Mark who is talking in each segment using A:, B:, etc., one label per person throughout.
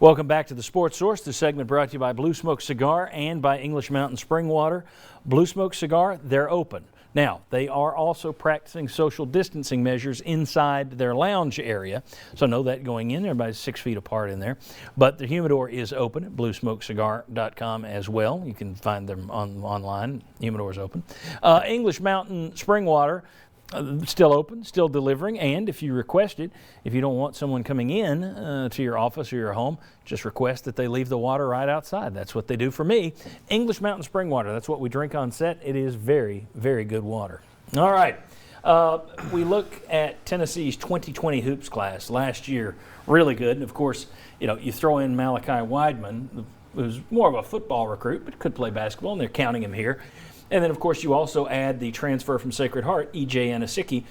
A: Welcome back to the Sports Source. This segment brought to you by Blue Smoke Cigar and by English Mountain Spring Water. Blue Smoke Cigar, they're open. Now, they are also practicing social distancing measures inside their lounge area. So know that going in, everybody's 6 feet apart in there. But the humidor is open at bluesmokecigar.com as well. You can find them online. Humidor is open. English Mountain Spring Water, still open, still delivering, and if you request it, if you don't want someone coming in to your office or your home, just request that they leave the water right outside. That's what they do for me. English Mountain Spring Water, that's what we drink on set. It is very, very good water. All right, we look at Tennessee's 2020 hoops class last year, really good. And of course, you throw in Malachi Weidman, who's more of a football recruit, but could play basketball, and they're counting him here. And then, of course, you also add the transfer from Sacred Heart, E.J. Anosike.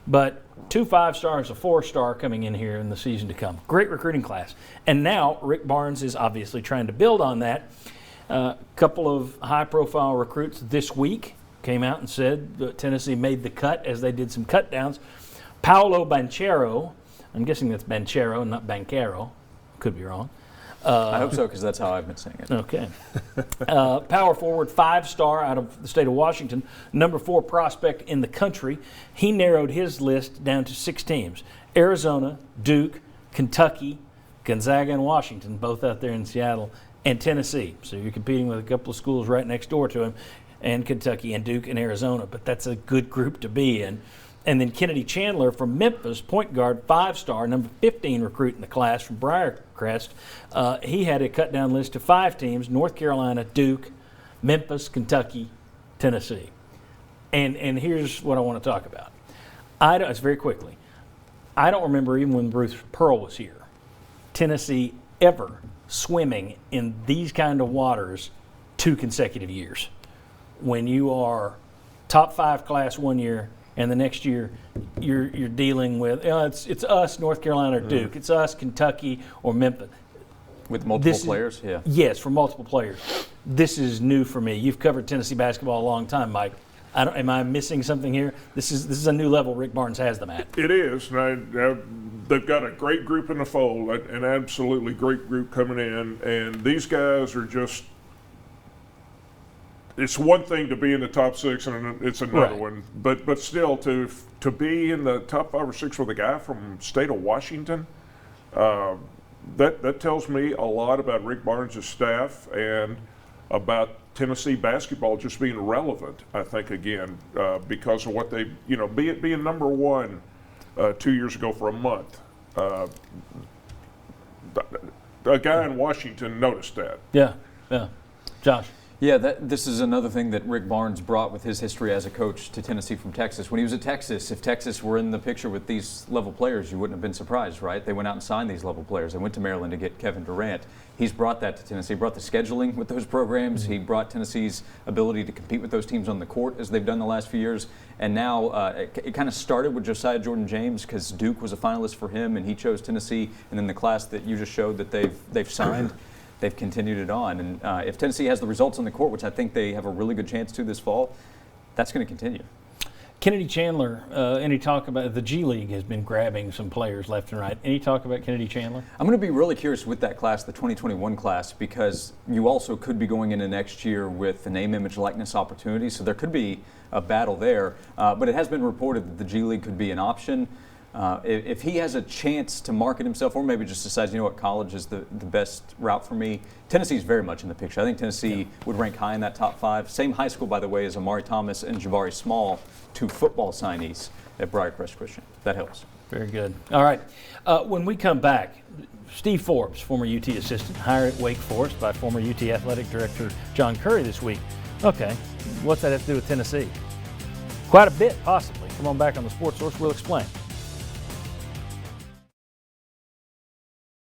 A: But 2 5-stars, a 4-star coming in here in the season to come. Great recruiting class. And now Rick Barnes is obviously trying to build on that. A couple of high-profile recruits this week came out and said that Tennessee made the cut as they did some cut downs. Paolo Banchero, I'm guessing that's Banchero, not Banchero. Could be wrong.
B: I hope so, because that's how I've been saying it.
A: Okay. Power forward, 5-star out of the state of Washington, number 4 prospect in the country. He narrowed his list down to 6 teams: Arizona, Duke, Kentucky, Gonzaga, and Washington, both out there in Seattle, and Tennessee. So you're competing with a couple of schools right next door to him, and Kentucky and Duke and Arizona. But that's a good group to be in. And then Kennedy Chandler from Memphis, point guard, 5-star, number 15 recruit in the class from Briarcrest. He had a cut-down list to 5 teams: North Carolina, Duke, Memphis, Kentucky, Tennessee. And here's what I want to talk about. It's very quickly. I don't remember, even when Bruce Pearl was here, Tennessee ever swimming in these kind of waters 2 consecutive years. When you are top 5 class one year, and the next year, you're dealing with it's us, North Carolina or Duke. It's us, Kentucky or Memphis.
B: With multiple players, yeah.
A: Yes, for multiple players. This is new for me. You've covered Tennessee basketball a long time, Mike. Am I missing something here? This is a new level Rick Barnes has them at.
C: It is. They've got a great group in the fold, an absolutely great group coming in, and these guys are just. It's one thing to be in the top 6, and it's another one. But still, to be in the top 5 or 6 with a guy from the state of Washington, that tells me a lot about Rick Barnes' staff and about Tennessee basketball just being relevant. I think again because of what they being number 1 2 years ago for a month. A guy in Washington noticed that.
A: Yeah. Josh.
B: Yeah, this is another thing that Rick Barnes brought with his history as a coach to Tennessee from Texas. When he was at Texas, if Texas were in the picture with these level players, you wouldn't have been surprised, right? They went out and signed these level players. They went to Maryland to get Kevin Durant. He's brought that to Tennessee. He brought the scheduling with those programs. He brought Tennessee's ability to compete with those teams on the court, as they've done the last few years. And now it kind of started with Josiah Jordan-James, because Duke was a finalist for him, and he chose Tennessee. And then the class that you just showed that they've signed. They've continued it on. And if Tennessee has the results on the court, which I think they have a really good chance to this fall, that's going to continue.
A: Kennedy Chandler, any talk about the G League has been grabbing some players left and right. Any talk about Kennedy Chandler?
B: I'm going to be really curious with that class, the 2021 class, because you also could be going into next year with the name, image, likeness opportunity. So there could be a battle there. But it has been reported that the G League could be an option. If he has a chance to market himself, or maybe just decides, college is the best route for me, Tennessee's very much in the picture. I think Tennessee would rank high in that top 5. Same high school, by the way, as Amari Thomas and Jabari Small, 2 football signees at Briarcrest Christian. That helps.
A: Very good. All right. When we come back, Steve Forbes, former UT assistant, hired at Wake Forest by former UT athletic director John Curry this week. Okay, what's that have to do with Tennessee? Quite a bit, possibly. Come on back on the Sports Source. We'll explain.